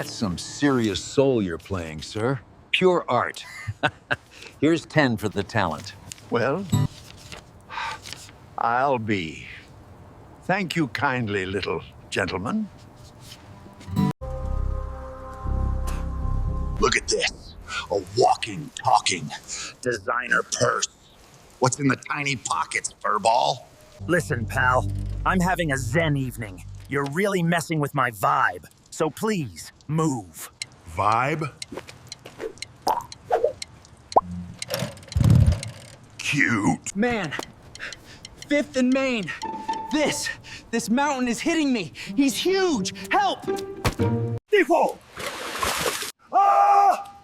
That's some serious soul you're playing, sir. Pure art. Here's 10 for the talent. Well, I'll be. Thank you kindly, little gentleman. Look at this. A walking, talking designer purse. What's in the tiny pockets, furball? Listen, pal, I'm having a zen evening. You're really messing with my vibe. So please, move. Vibe? Cute. Man, 5th and Main. This mountain is hitting me. He's huge. Help! Default! Ah!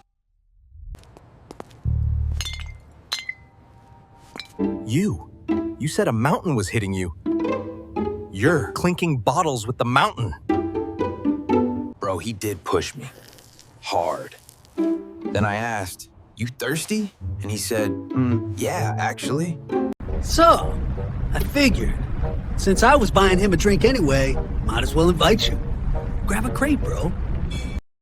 You said a mountain was hitting you. You're clinking bottles with the mountain. Bro, he did push me. Hard. Then I asked, "You thirsty?" And he said, "Yeah, actually." So, I figured, since I was buying him a drink anyway, might as well invite you. Grab a crate, bro.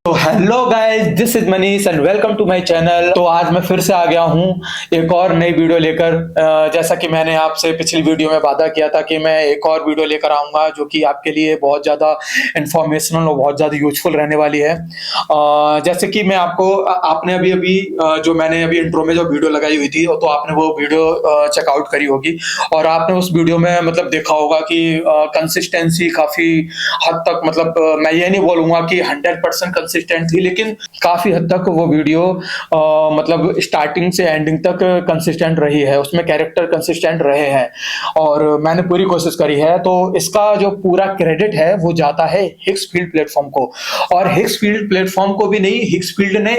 तो hello guys, this is Manish and welcome to my channel. तो आज मैं फिर से आ गया हूँ एक और नई वीडियो लेकर। जैसा कि मैंने आपसे पिछली वीडियो में वादा किया था कि मैं एक और वीडियो लेकर आऊँगा जो कि आपके लिए बहुत ज़्यादा इंफॉर्मेशनल और बहुत ज़्यादा यूजफुल रहने वाली है। जैसे कि मैं आपने अभी जो मैंने अभी इंट्रो में जो वीडियो लगाई हुई थी तो आपने वो वीडियो चेकआउट करी होगी और आपने उस वीडियो में मतलब देखा होगा कि कंसिस्टेंसी काफ़ी हद तक, मतलब मैं ये नहीं बोलूँगा कि 100% कंसिस्टेंट थी, लेकिन काफी हद तक वो वीडियो मतलब स्टार्टिंग से एंडिंग तक कंसिस्टेंट रही है, उसमें कैरेक्टर कंसिस्टेंट रहे हैं और मैंने पूरी कोशिश करी है। तो इसका जो पूरा क्रेडिट है वो जाता है हिक्सफील्ड प्लेटफॉर्म को, और हिक्सफील्ड प्लेटफॉर्म को भी नहीं, हिक्सफील्ड ने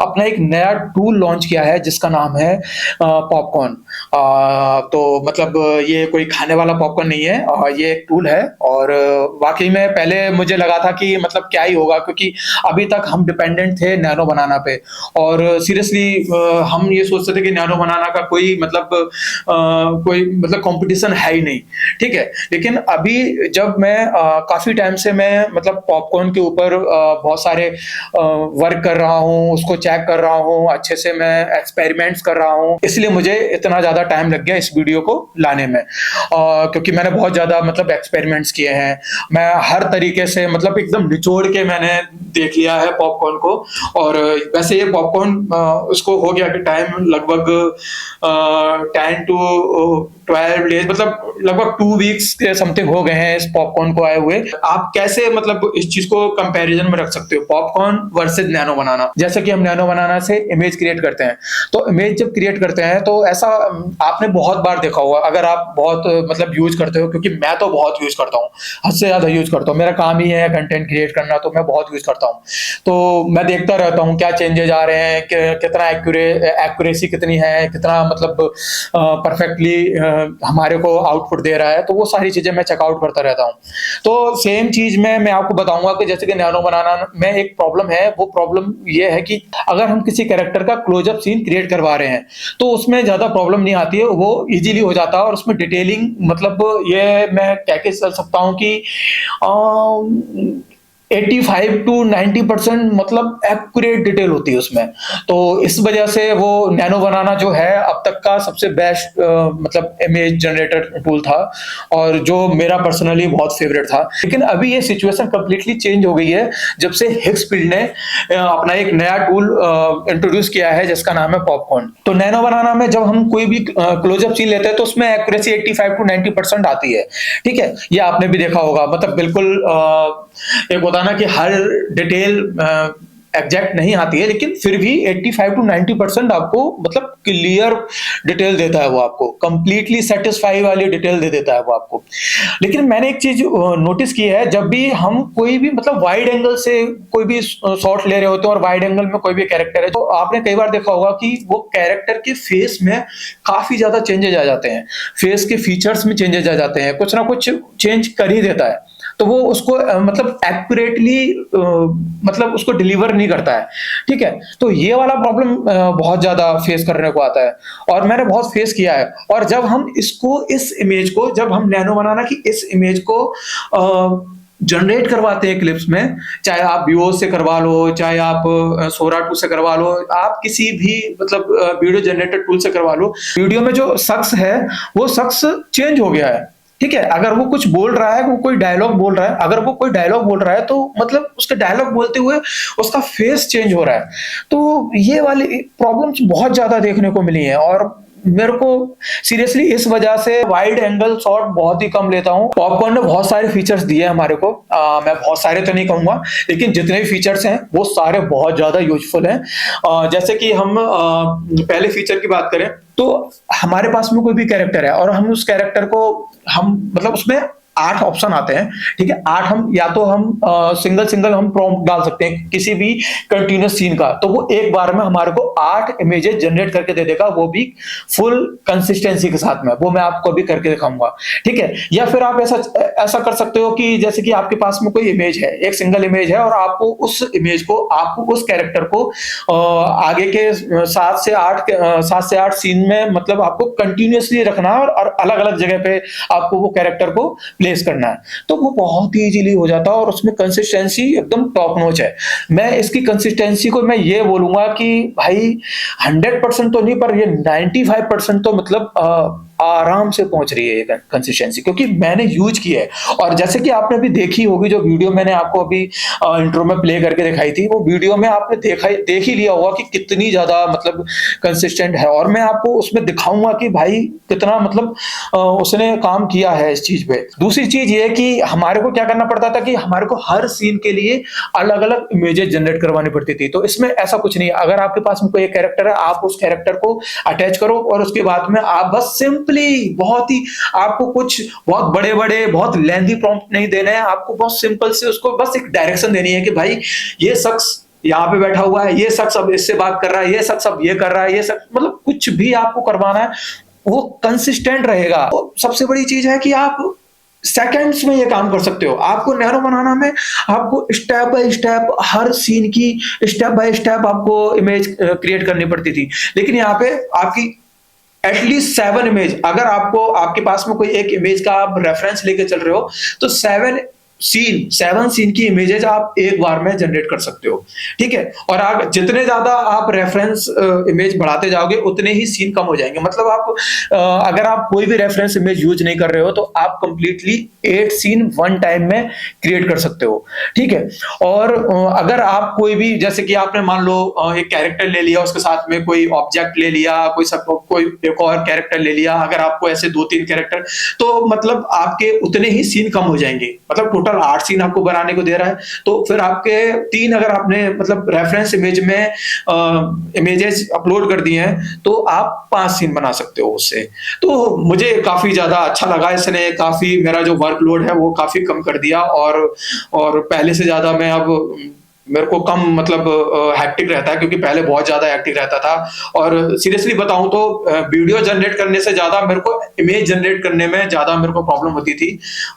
अपना एक नया टूल लॉन्च किया है जिसका नाम है पॉपकॉर्न। तो मतलब ये कोई खाने वाला पॉपकॉर्न नहीं है, ये एक टूल है और वाकई में पहले मुझे लगा था कि मतलब क्या ही होगा, क्योंकि अभी तक हम डिपेंडेंट थे नैनो बनाना पे और सीरियसली हम ये सोचते थे कि नैनो बनाना का कोई मतलब कंपटीशन है ही नहीं, ठीक है। लेकिन अभी जब मैं काफी टाइम से मैं मतलब पॉपकॉर्न के ऊपर बहुत सारे वर्क कर रहा हूँ, उसको चेक कर रहा हूँ, अच्छे से मैं एक्सपेरिमेंट्स कर रहा हूँ, इसलिए मुझे इतना ज्यादा टाइम लग गया इस वीडियो को लाने में, क्योंकि मैंने बहुत ज्यादा मतलब एक्सपेरिमेंट्स किए हैं। मैं हर तरीके से मतलब एकदम निचोड़ के मैंने देख लिया है पॉपकॉर्न को। और वैसे ये पॉपकॉर्न उसको हो गया कि टाइम लगभग 10 to 12 डेज, मतलब लगभग 2 वीक्स के समथिंग हो गए हैं इस पॉपकॉर्न को आए हुए। आप कैसे मतलब इस चीज को कंपैरिजन में रख सकते हो, पॉपकॉर्न वर्सेस नैनो बनाना। जैसे कि हम नैनो बनाना से इमेज क्रिएट करते हैं, तो इमेज जब क्रिएट करते हैं तो ऐसा आपने बहुत बार देखा होगा, अगर आप बहुत मतलब यूज करते हो, क्योंकि मैं तो बहुत यूज करता हूँ, हद से ज्यादा यूज करता हूँ, मेरा काम ही है कंटेंट क्रिएट करना, तो मैं बहुत यूज करता हूँ। तो मैं देखता रहता हूँ क्या चेंजेस आ रहे हैं, कितना एक्यूरेसी कितनी है, कितना मतलब परफेक्टली हमारे को आउटपुट दे रहा है, तो वो सारी चीजें मैं चेकआउट करता रहता हूँ। तो सेम चीज में मैं आपको बताऊंगा कि जैसे कि नैनो बनाना में एक प्रॉब्लम है, वो प्रॉब्लम ये है कि अगर हम किसी कैरेक्टर का क्लोजअप सीन क्रिएट करवा रहे हैं तो उसमें ज्यादा प्रॉब्लम नहीं आती है, वो इजीली हो जाता है और उसमें डिटेलिंग मतलब ये मैं कह के चल सकता हूँ कि 85 to 90% मतलब एक्यूरेट डिटेल होती है उसमें। तो इस वजह से वो नैनो बनाना जो है अब तक का सबसे बेस्ट मतलब इमेज जनरेटर टूल था और जो मेरा पर्सनली बहुत फेवरेट था। लेकिन अभी ये सिचुएशन कंप्लीटली चेंज हो गई है जब से हिक्सफील्ड ने अपना एक नया टूल इंट्रोड्यूस किया है जिसका नाम है पॉपकॉर्न। तो नैनो बनाना में जब हम कोई भी क्लोजअप सीन लेते हैं तो उसमें एक्यूरेसी 85 to 90% आती है, ठीक है। ये आपने भी देखा होगा, मतलब बिल्कुल एक होता ना कि हर डिटेल एग्जैक्ट नहीं आती है, लेकिन फिर भी 85 to 90% आपको मतलब क्लियर डिटेल देता है, वो आपको कंप्लीटली सेटिस्फाई वाली डिटेल दे देता है वो आपको। लेकिन मैंने एक चीज नोटिस की है, जब भी हम कोई भी मतलब वाइड एंगल से कोई भी शॉट ले रहे होते हैं और वाइड एंगल में कोई भी कैरेक्टर है, तो आपने कई बार देखा होगा कि वो कैरेक्टर के फेस में काफी ज्यादा चेंजेस आ जाते हैं, फेस के फीचर्स में चेंजेस आ जाते हैं, कुछ ना कुछ चेंज कर ही देता है। तो वो उसको मतलब एक्यूरेटली मतलब उसको डिलीवर नहीं करता है, ठीक है। तो ये वाला प्रॉब्लम बहुत ज्यादा फेस करने को आता है और मैंने बहुत फेस किया है। और जब हम इसको इस इमेज को, जब हम नैनो बनाना की इस इमेज को जनरेट करवाते हैं क्लिप्स में, चाहे आप Vios से करवा लो, चाहे आप Sora 2 से करवा लो, आप किसी भी मतलब वीडियो जनरेटर टूल से करवा लो, वीडियो में जो शख्स है वो शख्स चेंज हो गया है। ठीक है, अगर वो कुछ बोल रहा है, वो कोई डायलॉग बोल रहा है, अगर वो कोई डायलॉग बोल रहा है तो मतलब उसके डायलॉग बोलते हुए उसका फेस चेंज हो रहा है। तो ये वाली प्रॉब्लम्स बहुत ज्यादा देखने को मिली है और मेरे को सीरियसली इस वजह से वाइड एंगल शॉट बहुत ही कम लेता हूं। पॉपकॉर्न ने बहुत सारे फीचर्स दिए हमारे को, मैं बहुत सारे तो नहीं कहूंगा, लेकिन जितने भी फीचर्स हैं वो सारे बहुत ज्यादा यूजफुल हैं। जैसे कि हम पहले फीचर की बात करें तो हमारे पास में कोई भी कैरेक्टर है और हम उस कैरेक्टर को हम मतलब उसमें 8 ऑप्शन आते हैं। ठीक है, 8 हम या तो हम सिंगल हम प्रॉम्प्ट डाल सकते हैं किसी भी कंटिन्यूअस सीन का, तो वो एक बार में हमारे को 8 इमेजेस जनरेट करके दे देगा, वो भी फुल कंसिस्टेंसी के साथ में। वो मैं आपको अभी करके दिखाऊंगा। ठीक है, या फिर आप ऐसा कर सकते हो कि जैसे कि आपके पास में कोई इमेज है, एक सिंगल इमेज है और आपको उस इमेज को, आपको उस कैरेक्टर को आगे के 7 से 8 सीन में मतलब आपको कंटिन्यूअसली रखना है और अलग अलग जगह पे आपको वो कैरेक्टर को प्लेस करना है, तो वो बहुत ही इजीली हो जाता है और उसमें कंसिस्टेंसी एकदम टॉप नॉच है। मैं इसकी कंसिस्टेंसी को मैं ये बोलूंगा कि भाई 100% तो नहीं, पर ये 95% तो मतलब आराम से पहुंच रही है ये कंसिस्टेंसी, क्योंकि मैंने यूज की है। और जैसे कि आपने भी देखी होगी जो वीडियो मैंने आपको अभी इंट्रो में प्ले करके दिखाई थी, वो वीडियो में आपने देख ही लिया होगा कि कितनी ज्यादा मतलब कंसिस्टेंट है। और मैं आपको उसमें दिखाऊंगा कि भाई कितना मतलब उसने काम किया है इस चीज पे। दूसरी चीज ये कि हमारे को क्या करना पड़ता था कि हमारे को हर सीन के लिए अलग अलग इमेजेस जनरेट करवानी पड़ती थी। तो इसमें ऐसा कुछ नहीं है, अगर आपके पास में कोई एक कैरेक्टर है, आप उस कैरेक्टर को अटैच करो और उसके बाद में आप बस सिंपली बहुत ही, आपको कुछ बहुत बड़े बहुत लेंथी प्रॉम्प्ट नहीं देना है, आपको बहुत सिंपल से उसको बस एक डायरेक्शन देनी है कि भाई ये शख्स यहाँ पे बैठा हुआ है, ये शख्स अब इससे बात कर रहा है, ये शख्स अब ये कर रहा है, ये शख्स मतलब कुछ भी आपको करवाना है वो कंसिस्टेंट रहेगा। तो सबसे बड़ी चीज है कि आप सेकंड्स में ये काम कर सकते हो। आपको नैनो बनाना में आपको स्टेप बाय स्टेप हर सीन की स्टेप बाय स्टेप आपको इमेज क्रिएट करनी पड़ती थी, लेकिन यहाँ पे आपकी एटलीस्ट 7 इमेज, अगर आपको आपके पास में कोई एक इमेज का आप रेफरेंस लेके चल रहे हो तो 7 सीन की इमेजेस आप एक बार में जनरेट कर सकते हो। ठीक है, और जितने ज्यादा आप रेफरेंस इमेज बढ़ाते जाओगे उतने ही सीन कम हो जाएंगे। मतलब आप अगर आप कोई भी रेफरेंस इमेज यूज नहीं कर रहे हो तो आप कंप्लीटली 8 सीन वन टाइम में क्रिएट कर सकते हो। ठीक है, और अगर आप कोई भी, जैसे कि आपने मान लो एक कैरेक्टर ले लिया, उसके साथ में कोई ऑब्जेक्ट ले लिया, कोई एक और कैरेक्टर ले लिया, अगर आपको ऐसे 2-3 कैरेक्टर, तो मतलब आपके उतने ही सीन कम हो जाएंगे। मतलब टोटल 8 सीन आपको बनाने को दे रहा है, तो फिर आपके 3 अगर आपने मतलब रेफरेंस इमेज में इमेजेस अपलोड कर दिए हैं तो आप 5 सीन बना सकते हो उससे। तो मुझे काफी ज्यादा अच्छा लगा, इसने काफी मेरा जो वर्कलोड है वो काफी कम कर दिया और पहले से ज्यादा मैं अब मेरे को कम मतलब हैक्टिक रहता है, क्योंकि पहले बहुत ज्यादा हैक्टिक रहता था। और सीरियसली बताऊं तो वीडियो जनरेट करने से ज्यादा मेरे को इमेज जनरेट करने में ज्यादा मेरे को प्रॉब्लम होती थी।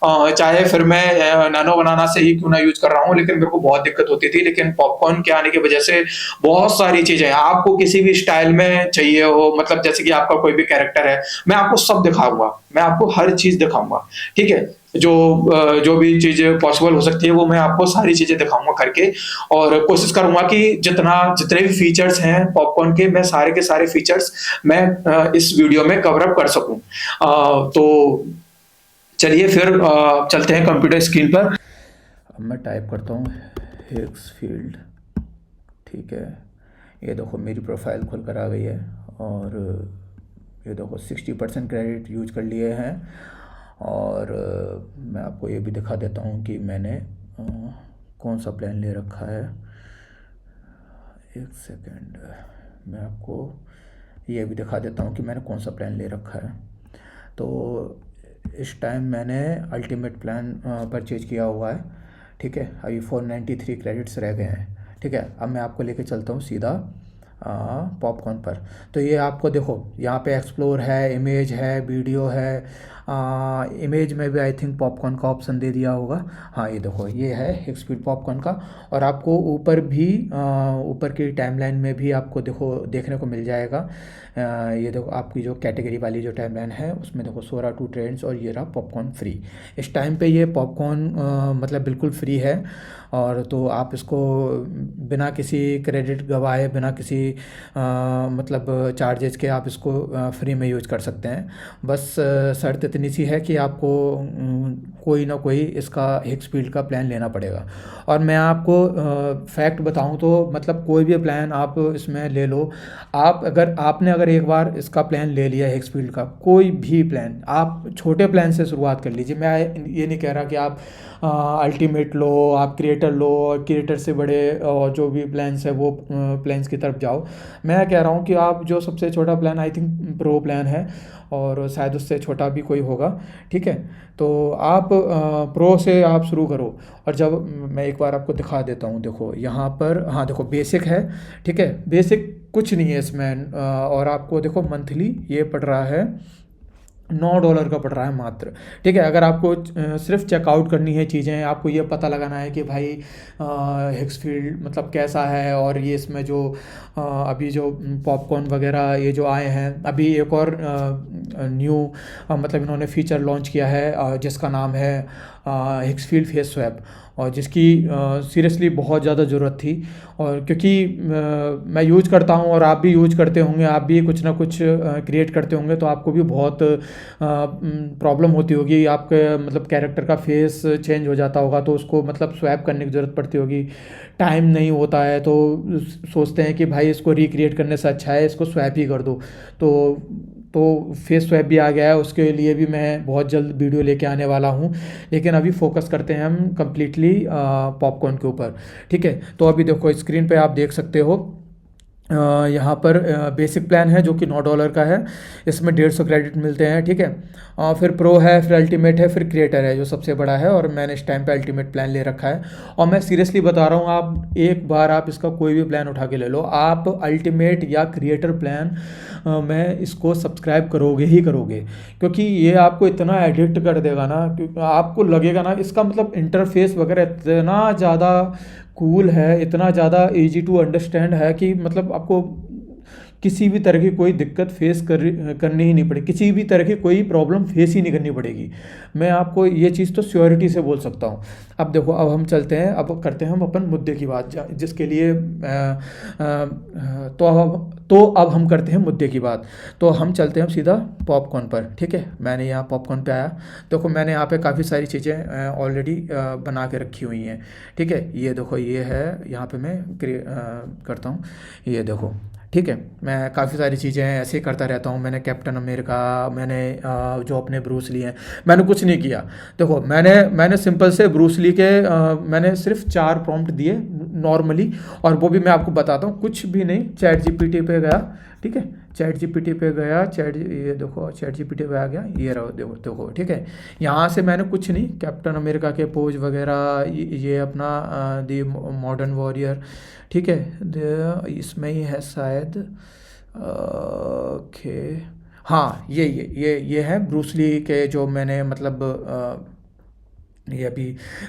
चाहे फिर मैं नैनो बनाना से ही क्यों ना यूज कर रहा हूं, लेकिन मेरे को बहुत दिक्कत होती थी। लेकिन पॉपकॉर्न के आने की वजह से बहुत सारी चीजें, आपको किसी भी स्टाइल में चाहिए हो, मतलब जैसे कि आपका कोई भी कैरेक्टर है, मैं आपको सब दिखाऊंगा, मैं आपको हर चीज दिखाऊंगा। ठीक है, जो भी चीजें पॉसिबल हो सकती है वो मैं आपको सारी चीजें दिखाऊंगा करके, और कोशिश करूंगा कि जितने भी फीचर्स हैं पॉपकॉर्न के, मैं सारे के सारे फीचर्स मैं इस वीडियो में कवर अप कर सकूं। तो चलिए फिर चलते हैं कंप्यूटर स्क्रीन पर। अब मैं टाइप करता हूँ हिग्स फील्ड। ठीक है, ये देखो मेरी प्रोफाइल खुल कर आ गई है और ये देखो 60% क्रेडिट यूज कर लिए हैं। और मैं आपको ये भी दिखा देता हूँ कि मैंने कौन सा प्लान ले रखा है। एक सेकेंड, मैं आपको ये भी दिखा देता हूँ कि मैंने कौन सा प्लान ले रखा है। तो इस टाइम मैंने अल्टीमेट प्लान परचेज किया हुआ है। ठीक है, अभी 493 क्रेडिट्स रह गए हैं। ठीक है, अब मैं आपको लेके चलता हूँ सीधा पॉपकॉर्न पर। तो ये आपको देखो यहाँ पे एक्सप्लोर है, इमेज है, वीडियो है। इमेज में भी आई थिंक पॉपकॉर्न का ऑप्शन दे दिया होगा। हाँ ये देखो ये है एक स्पीड पॉपकॉर्न का। और आपको ऊपर भी ऊपर की टाइमलाइन में भी आपको देखो देखने को मिल जाएगा। ये देखो आपकी जो कैटेगरी वाली जो टाइमलाइन है उसमें देखो सोरा 2 ट्रेंड्स और ये रहा पॉपकॉर्न फ्री। इस टाइम पे ये पॉपकॉर्न मतलब बिल्कुल फ्री है। और तो आप इसको बिना किसी क्रेडिट गवाए, बिना किसी मतलब चार्जेस के आप इसको फ्री में यूज कर सकते हैं। बस शर्त इतनी सी है कि आपको कोई ना कोई इसका हिक्सफील्ड का प्लान लेना पड़ेगा। और मैं आपको फैक्ट बताऊं तो मतलब कोई भी प्लान आप इसमें ले लो, आपने अगर एक बार इसका प्लान ले लिया हिक्सफील्ड का, कोई भी प्लान, आप छोटे प्लान से शुरुआत कर लीजिए। मैं ये नहीं कह रहा कि आप अल्टीमेट लो, आप क्रिएटर लो, और क्रिएटर से बड़े जो भी प्लान्स है वो प्लान्स की तरफ जाओ। मैं कह रहा हूँ कि आप जो सबसे छोटा plan I think pro plan है, और शायद उससे छोटा भी कोई होगा, ठीक है। तो आप प्रो से आप शुरू करो। और जब मैं एक बार आपको दिखा देता हूँ, देखो यहाँ पर, हाँ देखो बेसिक है, ठीक है। बेसिक कुछ नहीं है इसमें। और आपको देखो मंथली ये पड़ रहा है $9 का पड़ रहा है मात्र, ठीक है। अगर आपको सिर्फ चेकआउट करनी है चीज़ें, आपको ये पता लगाना है कि भाई हिक्सफील्ड मतलब कैसा है, और ये इसमें जो अभी जो पॉपकॉर्न वगैरह ये जो आए हैं, अभी एक और न्यू मतलब इन्होंने फीचर लॉन्च किया है जिसका नाम है हिक्सफील्ड फेस स्वैप, और जिसकी सीरियसली बहुत ज़्यादा ज़रूरत थी। और क्योंकि मैं यूज करता हूँ और आप भी यूज करते होंगे, आप भी कुछ ना कुछ क्रिएट करते होंगे, तो आपको भी बहुत प्रॉब्लम होती होगी। आपके मतलब कैरेक्टर का फेस चेंज हो जाता होगा, तो उसको मतलब स्वैप करने की ज़रूरत पड़ती होगी, टाइम नहीं होता है, तो सोचते हैं कि भाई इसको रिक्रिएट करने से अच्छा है इसको स्वैप ही कर दो। तो फेस स्वैप भी आ गया है, उसके लिए भी मैं बहुत जल्द वीडियो लेके आने वाला हूँ। लेकिन अभी फोकस करते हैं हम कम्प्लीटली पॉपकॉर्न के ऊपर, ठीक है। तो अभी देखो स्क्रीन पे आप देख सकते हो यहाँ पर बेसिक प्लान है जो कि $9 का है, इसमें 150 क्रेडिट मिलते हैं, ठीक है। फिर प्रो है, फिर अल्टीमेट है, फिर क्रिएटर है जो सबसे बड़ा है, और मैंने इस टाइम पे अल्टीमेट प्लान ले रखा है। और मैं सीरियसली बता रहा हूँ, आप एक बार आप इसका कोई भी प्लान उठा के ले लो, आप अल्टीमेट या क्रिएटर प्लान में इसको सब्सक्राइब करोगे ही करोगे, क्योंकि ये आपको इतना एडिक्ट कर देगा ना, क्योंकि आपको लगेगा ना इसका मतलब इंटरफेस वगैरह इतना ज़्यादा कूल है, इतना ज़्यादा इजी टू अंडरस्टैंड है कि मतलब आपको किसी भी तरह की कोई दिक्कत फेस करनी ही नहीं पड़ेगी, किसी भी तरह की कोई प्रॉब्लम फेस ही नहीं करनी पड़ेगी। मैं आपको ये चीज़ तो श्योरिटी से बोल सकता हूँ। अब देखो, अब हम चलते हैं, अब करते हैं हम अपन मुद्दे की बात, जिसके लिए तो अब हम करते हैं मुद्दे की बात। तो हम चलते हैं अब सीधा पॉपकॉर्न पर, ठीक है। मैंने यहाँ पॉपकॉर्न पे आया, देखो मैंने यहाँ पे काफ़ी सारी चीज़ें ऑलरेडी बना के रखी हुई हैं, ठीक है। ये देखो ये है, यहाँ पे मैं करता हूँ, ये देखो, ठीक है। मैं काफ़ी सारी चीज़ें ऐसे ही करता रहता हूँ। मैंने अमेरिका, मैंने जो अपने ब्रूस ली हैं, मैंने कुछ नहीं किया। देखो मैंने सिंपल से ब्रूस ली के मैंने सिर्फ 4 प्रॉम्प्ट दिए नॉर्मली, और वो भी मैं आपको बताता हूँ, कुछ भी नहीं। चैट जीपीटी पे गया, ठीक है, चैट जीपीटी पे गया, ये देखो चैट जीपीटी पे आ गया, ये रहो देखो, ठीक है। यहाँ से मैंने कुछ नहीं, कैप्टन अमेरिका के पोज वगैरह, ये अपना दी मॉडर्न वॉरियर, ठीक है, इसमें ही है शायद, ओके हाँ, ये है ब्रूस ली के जो मैंने मतलब ये अभी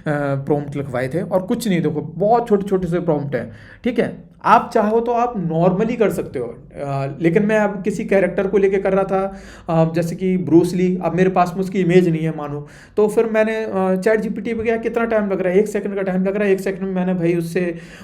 प्रॉम्प्ट लिखवाए थे, और कुछ नहीं। देखो बहुत छोटे छोटे से प्रॉम्प्ट हैं, ठीक है। आप चाहो तो आप नॉर्मली कर सकते हो, लेकिन मैं अब किसी कैरेक्टर को लेके कर रहा था, जैसे कि ब्रूस ली। अब मेरे पास में उसकी इमेज नहीं है मानो, तो फिर मैंने चैट जीपीटी पे गया, कितना टाइम लग रहा है, 1 सेकंड का टाइम लग रहा है। 1 सेकंड में मैंने भाई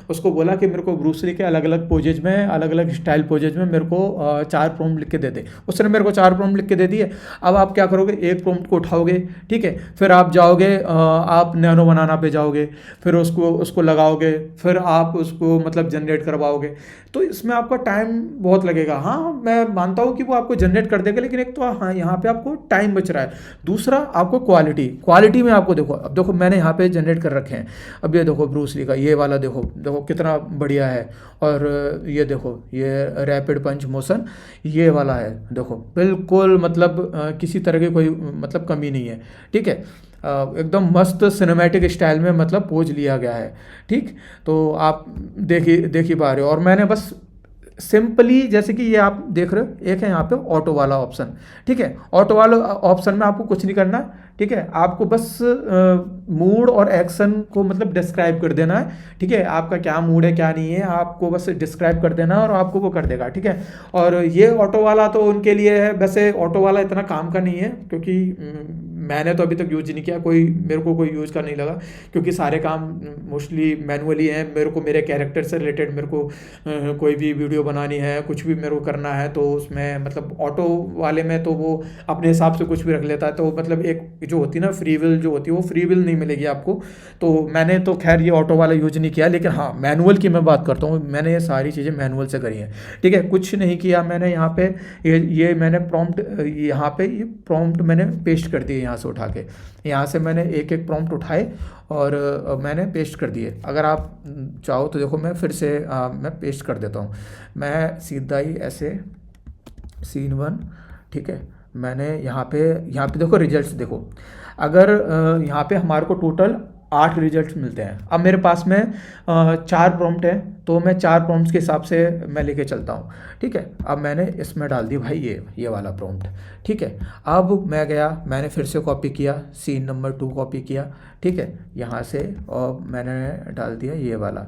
उसको बोला कि मेरे को ब्रूस ली के अलग अलग पोजेज में, अलग अलग स्टाइल पोजेज में मेरे को 4 प्रॉम्प्ट लिख के दे दे। उसने मेरे को 4 प्रॉम्प्ट लिख के दे दिए। अब आप क्या करोगे, एक प्रॉम्प्ट को उठाओगे, ठीक है, फिर आप जाओगे, आप नैनो बनाना पे जाओगे, फिर उसको लगाओगे, फिर आप उसको मतलब जनरेट करवाओगे। तो इसमें आपका टाइम बहुत लगेगा। हाँ मैं मानता हूँ कि वो आपको जनरेट कर देगा, लेकिन एक तो हाँ यहाँ पे आपको टाइम बच रहा है, दूसरा आपको क्वालिटी में आपको देखो, अब देखो मैंने यहाँ पे जनरेट कर रखे हैं। अब ये देखो ब्रूस ली का ये वाला देखो कितना बढ़िया है, और ये देखो ये रैपिड पंच मोशन ये वाला है, देखो बिल्कुल मतलब किसी तरह की कोई मतलब कमी नहीं है, ठीक है। एकदम मस्त सिनेमैटिक स्टाइल में मतलब पोज लिया गया है, ठीक। तो आप देख ही पा रहे हो। और मैंने बस सिंपली जैसे कि ये आप देख रहे हो, एक है यहाँ पे ऑटो वाला ऑप्शन, ठीक है। ऑटो वाला ऑप्शन में आपको कुछ नहीं करना, ठीक है। आपको बस मूड और एक्शन को मतलब डिस्क्राइब कर देना है, ठीक है। आपका क्या मूड है क्या नहीं है आपको बस डिस्क्राइब कर देना है और आपको वो कर देगा, ठीक है। और ये ऑटो वाला तो उनके लिए है, वैसे ऑटो वाला इतना काम का नहीं है क्योंकि मैंने तो अभी तक यूज नहीं किया, मेरे को कोई यूज का नहीं लगा क्योंकि सारे काम मोस्टली मैनुअली हैं। मेरे को मेरे कैरेक्टर से रिलेटेड मेरे को कोई भी वीडियो बनानी है, कुछ भी मेरे को करना है तो उसमें मतलब ऑटो वाले में तो वो अपने हिसाब से कुछ भी रख लेता है, तो मतलब एक जो होती है ना फ्री विल जो होती है वो फ्री विल नहीं मिलेगी आपको। तो मैंने तो खैर ये ऑटो वाला यूज नहीं किया, लेकिन हाँ मैनुअल की मैं बात करता हूँ, मैंने ये सारी चीज़ें मैनुअल से करी हैं, ठीक है। कुछ नहीं किया मैंने यहाँ पे, ये मैंने प्रॉम्प्ट यहाँ पे ये प्रॉम्प्ट मैंने पेस्ट कर दिए यहाँ से उठा के, यहाँ से मैंने एक एक प्रॉम्प्ट उठाए और मैंने पेस्ट कर दिए। अगर आप चाहो तो देखो मैं फिर से मैं पेस्ट कर देता हूँ। मैं सीधा ही ऐसे सीन 1, ठीक है। मैंने यहाँ पे देखो रिजल्ट्स देखो, अगर यहाँ पे हमारे को टोटल 8 रिजल्ट्स मिलते हैं। अब मेरे पास में 4 प्रॉम्प्ट है तो मैं 4 प्रॉम्प्ट्स के हिसाब से मैं लेके चलता हूँ, ठीक है। अब मैंने इसमें डाल दी भाई ये वाला प्रॉम्प्ट, ठीक है। अब मैं गया, मैंने फिर से कॉपी किया, सीन नंबर 2 कॉपी किया, ठीक है, यहाँ से, और मैंने डाल दिया ये वाला,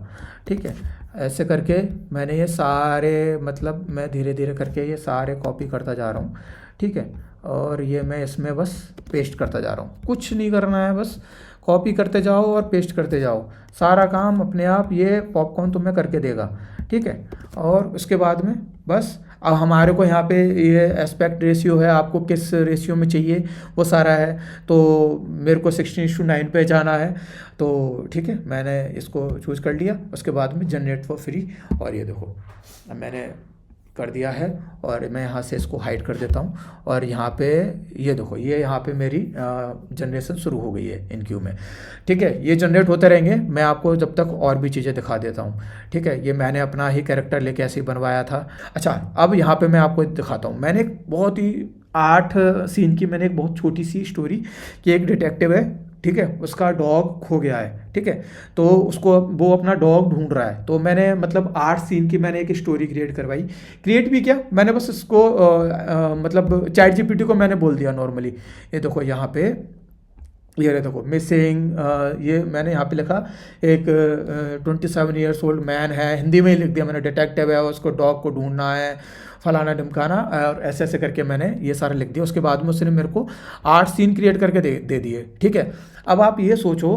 ठीक है। ऐसे करके मैंने ये सारे मतलब मैं धीरे धीरे करके ये सारे कॉपी करता जा रहा हूँ, ठीक है। और ये मैं इसमें बस पेस्ट करता जा रहा हूँ, कुछ नहीं करना है, बस कॉपी करते जाओ और पेस्ट करते जाओ, सारा काम अपने आप ये पॉपकॉर्न तुम्हें करके देगा, ठीक है। और उसके बाद में बस अब हमारे को यहाँ पे ये एस्पेक्ट रेशियो है, आपको किस रेशियो में चाहिए वो सारा है, तो मेरे को 16:9 पे जाना है, तो ठीक है मैंने इसको चूज़ कर लिया। उसके बाद में जनरेट फॉर फ्री, और ये देखो अब मैंने कर दिया है और मैं यहाँ से इसको हाइड कर देता हूँ। और यहाँ पे ये देखो ये यहाँ पे मेरी जनरेशन शुरू हो गई है इन क्यू में, ठीक है। ये जनरेट होते रहेंगे, मैं आपको जब तक और भी चीज़ें दिखा देता हूँ, ठीक है। ये मैंने अपना ही कैरेक्टर लेके ऐसे ही बनवाया था। अच्छा अब यहाँ पे मैं आपको दिखाता हूँ, मैंने एक बहुत ही 8 सीन की मैंने एक बहुत छोटी सी स्टोरी कि एक डिटेक्टिव है, ठीक है, उसका डॉग खो गया है, ठीक है। तो उसको वो अपना डॉग ढूंढ रहा है, तो मैंने मतलब 8 सीन की मैंने एक स्टोरी क्रिएट भी किया मैंने, बस इसको मतलब चैट जीपीटी को मैंने बोल दिया नॉर्मली। ये देखो यहाँ पे ये देखो मिसिंग, ये मैंने यहाँ पे लिखा एक 27 ईयर्स ओल्ड मैन है, हिंदी में ही लिख दिया मैंने, डिटेक्टिव है, उसको डॉग को ढूंढना है, फलाना ढिमकाना, और ऐसे ऐसे करके मैंने ये सारा लिख दिया। उसके बाद में उसने मेरे को 8 सीन क्रिएट करके दे दिए, ठीक है। अब आप ये सोचो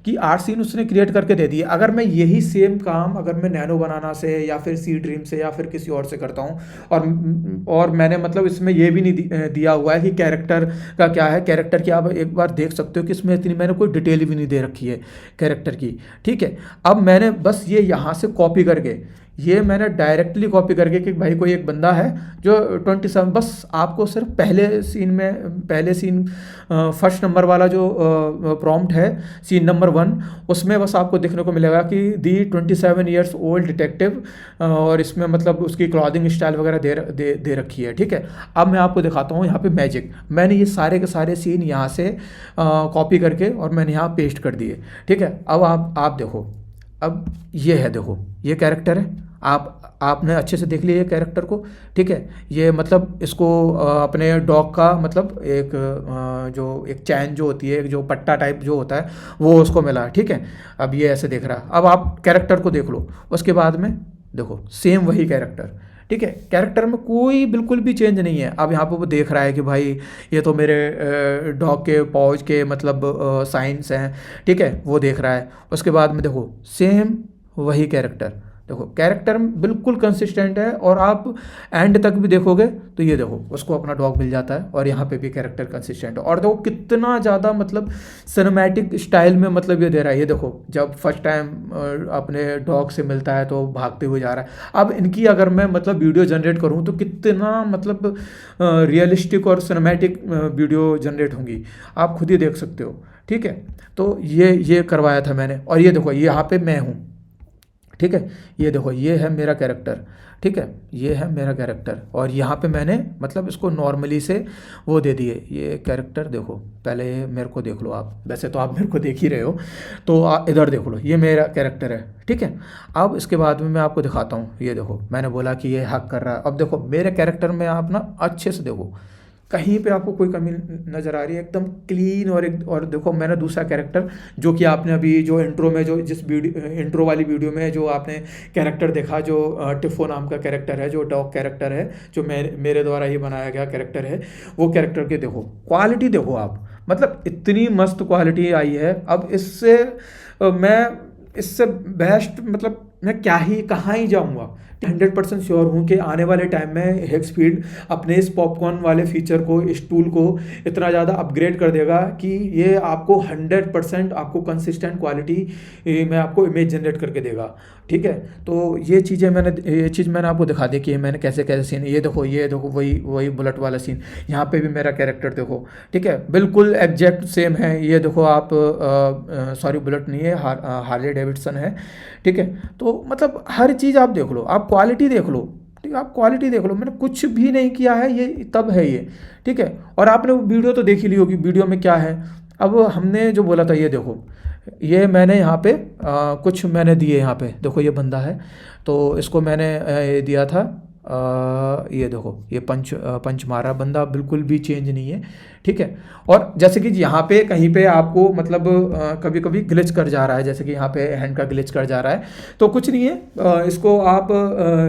कि 8 सीन उसने क्रिएट करके दे दिए, अगर मैं यही सेम काम अगर मैं नैनो बनाना से या फिर सी ड्रीम से या फिर किसी और से करता हूँ, और मैंने मतलब इसमें ये भी नहीं दिया हुआ है कि कैरेक्टर का क्या है, कैरेक्टर की आप एक बार देख सकते हो कि इसमें इतनी मैंने कोई डिटेल भी नहीं दे रखी है कैरेक्टर की, ठीक है। अब मैंने बस ये यहाँ से कॉपी करके, ये मैंने डायरेक्टली कॉपी करके कि भाई कोई एक बंदा है जो 27, बस आपको सिर्फ पहले सीन फर्स्ट नंबर वाला जो प्रॉम्प्ट है सीन नंबर 1, उसमें बस आपको देखने को मिलेगा कि दी 27 ईयर्स ओल्ड डिटेक्टिव, और इसमें मतलब उसकी क्लॉथिंग स्टाइल वगैरह दे रखी है, ठीक है। अब मैं आपको दिखाता हूँ यहाँ पे मैजिक, मैंने ये सारे के सारे सीन यहाँ से कॉपी करके और मैंने यहाँ पेस्ट कर दिए, ठीक है। अब आप देखो, अब ये है, देखो ये कैरेक्टर है, आपने अच्छे से देख लिया ये कैरेक्टर को, ठीक है। ये मतलब इसको अपने डॉग का मतलब एक जो एक चैन जो होती है, एक जो पट्टा टाइप जो होता है वो उसको मिला है, ठीक है। अब ये ऐसे देख रहा है, अब आप कैरेक्टर को देख लो, उसके बाद में देखो सेम वही कैरेक्टर, ठीक है। कैरेक्टर में कोई बिल्कुल भी चेंज नहीं है। अब यहाँ पे वो देख रहा है कि भाई ये तो मेरे डॉग के पॉज के मतलब साइंस हैं, ठीक है, वो देख रहा है। उसके बाद में देखो सेम वही कैरेक्टर, देखो कैरेक्टर बिल्कुल कंसिस्टेंट है, और आप एंड तक भी देखोगे तो ये देखो उसको अपना डॉग मिल जाता है, और यहाँ पे भी कैरेक्टर कंसिस्टेंट है। और देखो कितना ज़्यादा मतलब सिनेमैटिक स्टाइल में मतलब ये दे रहा है। ये देखो जब फर्स्ट टाइम अपने डॉग से मिलता है तो भागते हुए जा रहा है। अब इनकी अगर मैं मतलब वीडियो जनरेट करूँ तो कितना मतलब रियलिस्टिक और सिनेमैटिक वीडियो जनरेट होंगी, आप खुद ही देख सकते हो, ठीक है। तो ये करवाया था मैंने, और ये देखो यहाँ पे मैं हूँ, ठीक है, ये देखो ये है मेरा कैरेक्टर, ठीक है, ये है मेरा कैरेक्टर। और यहाँ पे मैंने मतलब इसको नॉर्मली से वो दे दिए, ये कैरेक्टर देखो, पहले ये मेरे को देख लो आप, वैसे तो आप मेरे को देख ही रहे हो, तो इधर देख लो, ये मेरा कैरेक्टर है, ठीक है। अब इसके बाद में मैं आपको दिखाता हूँ, ये देखो मैंने बोला कि ये हक कर रहा है। अब देखो मेरे कैरेक्टर में आप ना अच्छे से देखो, कहीं पे आपको कोई कमी नज़र आ रही है, एकदम क्लीन। और देखो मैंने दूसरा कैरेक्टर जो कि आपने अभी जो इंट्रो में, जो जिस वीडियो इंट्रो वाली वीडियो में जो आपने कैरेक्टर देखा, जो टिफो नाम का कैरेक्टर है, जो डॉग कैरेक्टर है, जो मेरे द्वारा ही बनाया गया कैरेक्टर है, वो कैरेक्टर के देखो क्वालिटी देखो आप, मतलब इतनी मस्त क्वालिटी आई है। अब मैं इससे बेस्ट मतलब मैं क्या ही कहाँ ही जाऊँगा। 100% श्योर हूँ कि आने वाले टाइम में हेक्सफील्ड अपने इस पॉपकॉर्न वाले फीचर को, इस टूल को इतना ज़्यादा अपग्रेड कर देगा कि ये आपको 100% आपको कंसिस्टेंट क्वालिटी में आपको इमेज जनरेट करके देगा, ठीक है। तो ये चीज़ मैंने आपको दिखा दी कि मैंने कैसे कैसे सीन, ये देखो वही बुलेट वाला सीन, यहाँ पे भी मेरा कैरेक्टर देखो, ठीक है, बिल्कुल एग्जैक्ट सेम है। ये देखो आप, सॉरी बुलेट नहीं है, हार्ले डेविडसन है, ठीक है। तो मतलब हर चीज़ आप देख लो, आप क्वालिटी देख लो, ठीक है, आप क्वालिटी देख लो, मैंने कुछ भी नहीं किया है, ये तब है ये, ठीक है। और आपने वीडियो तो देख ही ली होगी, वीडियो में क्या है। अब हमने जो बोला था, ये देखो, ये मैंने यहाँ पे कुछ मैंने दिए, यहाँ पे देखो ये बंदा है, तो इसको मैंने दिया था, ये देखो ये पंच मारा, बंदा बिल्कुल भी चेंज नहीं है, ठीक है। और जैसे कि यहाँ पे कहीं पे आपको मतलब कभी कभी ग्लिच कर जा रहा है, जैसे कि यहाँ पे हैंड का ग्लिच कर जा रहा है, तो कुछ नहीं है, इसको आप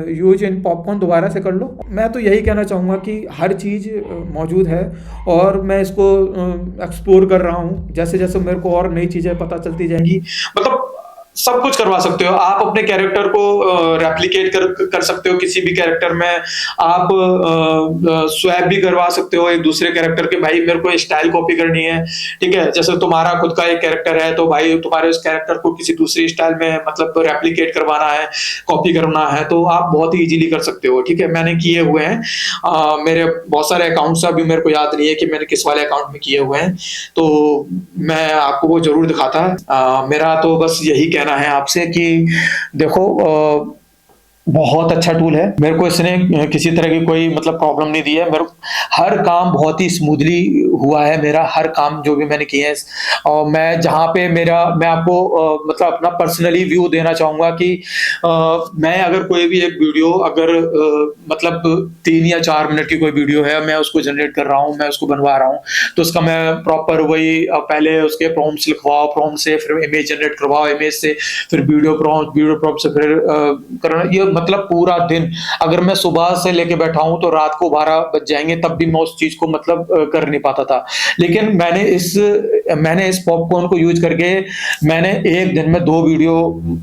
यूज इन पॉपकॉर्न दोबारा से कर लो। मैं तो यही कहना चाहूँगा कि हर चीज़ मौजूद है और मैं इसको एक्सप्लोर कर रहा हूँ, जैसे जैसे मेरे को और नई चीज़ें पता चलती जाएंगी, मतलब सब कुछ करवा सकते हो आप। अपने कैरेक्टर को रेप्लिकेट कर सकते हो किसी भी कैरेक्टर में, आप स्वैप भी करवा सकते हो एक दूसरे कैरेक्टर के, भाई मेरे को स्टाइल कॉपी करनी है, ठीक है, जैसे तुम्हारा खुद का एक कैरेक्टर है तो भाई तुम्हारे उस कैरेक्टर को किसी दूसरी स्टाइल में मतलब रेप्लिकेट करवाना है, कॉपी करना है, तो आप बहुत ही इजीली कर सकते हो, ठीक है। मैंने किए हुए हैं, मेरे बहुत सारे अकाउंट्स अभी मेरे को याद नहीं है कि मैंने किस वाले अकाउंट में किए हुए हैं, तो मैं आपको वो जरूर दिखाता। मेरा तो बस यही कहना है आपसे कि देखो बहुत अच्छा टूल है, मेरे को इसने किसी तरह की कोई मतलब प्रॉब्लम नहीं दी है, मेरे हर काम बहुत ही स्मूथली हुआ है, मेरा हर काम जो भी मैंने किए हैं। और मैं जहाँ पे मैं आपको मतलब अपना पर्सनली व्यू देना चाहूँगा कि मैं अगर कोई भी एक वीडियो अगर मतलब 3 या 4 मिनट की कोई वीडियो है, मैं उसको जनरेट कर रहा हूँ, मैं उसको बनवा रहा हूँ, तो उसका मैं प्रॉपर वही पहले उसके प्रॉम्प्ट्स लिखवाओ, प्रॉम्प्ट से फिर इमेज जनरेट करवाओ, इमेज से फिर वीडियो प्रॉम्प्ट से फिर करना, ये मतलब पूरा दिन अगर मैं सुबह से लेके बैठा हूं तो रात को 12 बज जाएंगे, तब भी मैं उस चीज को मतलब कर नहीं पाता था। लेकिन मैंने इस पॉपकॉर्न को यूज करके मैंने एक दिन में 2 वीडियो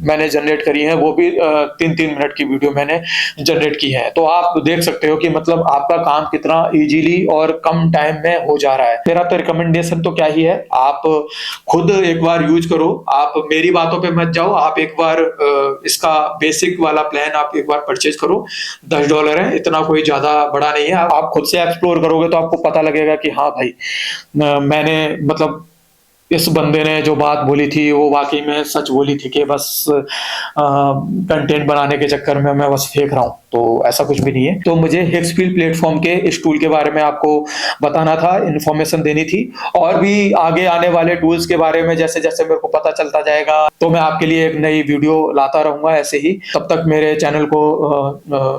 मैंने जनरेट करी है, वो भी 3-3 मिनट की वीडियो मैंने जनरेट की है। तो आप देख सकते हो कि मतलब आपका काम कितना इजीली और कम टाइम में हो जा रहा है। मेरा तो रिकमेंडेशन तो क्या ही है, आप खुद एक बार यूज करो, आप मेरी बातों पे मत जाओ, आप एक बार इसका बेसिक वाला प्लान आप एक बार परचेज करो, $10 है, इतना कोई ज्यादा बड़ा नहीं है। आप खुद से एक्सप्लोर करोगे तो आपको पता लगेगा कि हाँ भाई मैंने मतलब इस बंदे ने जो बात बोली थी वो वाकई में सच बोली थी कि बस कंटेंट बनाने के चक्कर में मैं बस फेंक रहा हूँ, तो ऐसा कुछ भी नहीं है। तो मुझे हेक्सफील्ड प्लेटफॉर्म के इस टूल के बारे में आपको बताना था, इन्फॉर्मेशन देनी थी, और भी आगे आने वाले टूल्स के बारे में जैसे जैसे मेरे को पता चलता जाएगा तो मैं आपके लिए एक नई वीडियो लाता रहूंगा ऐसे ही। तब तक मेरे चैनल को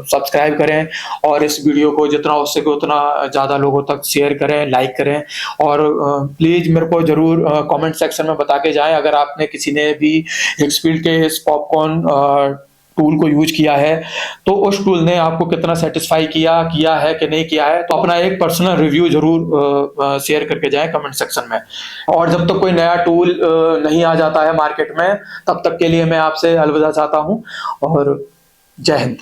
सब्सक्राइब करें और इस वीडियो को जितना हो सके उतना ज्यादा लोगों तक शेयर करें, लाइक करें, और प्लीज मेरे को जरूर कमेंट सेक्शन में बता के जाएं अगर आपने किसी ने भी हेक्सफील्ड के इस पॉपकॉर्न टूल को यूज किया है तो उस टूल ने आपको कितना सेटिस्फाई किया है कि नहीं किया है। तो अपना एक पर्सनल रिव्यू जरूर शेयर करके जाएं कमेंट सेक्शन में। और जब तक कोई नया टूल नहीं आ जाता है मार्केट में, तब तक के लिए मैं आपसे अलविदा चाहता हूं और जय हिंद।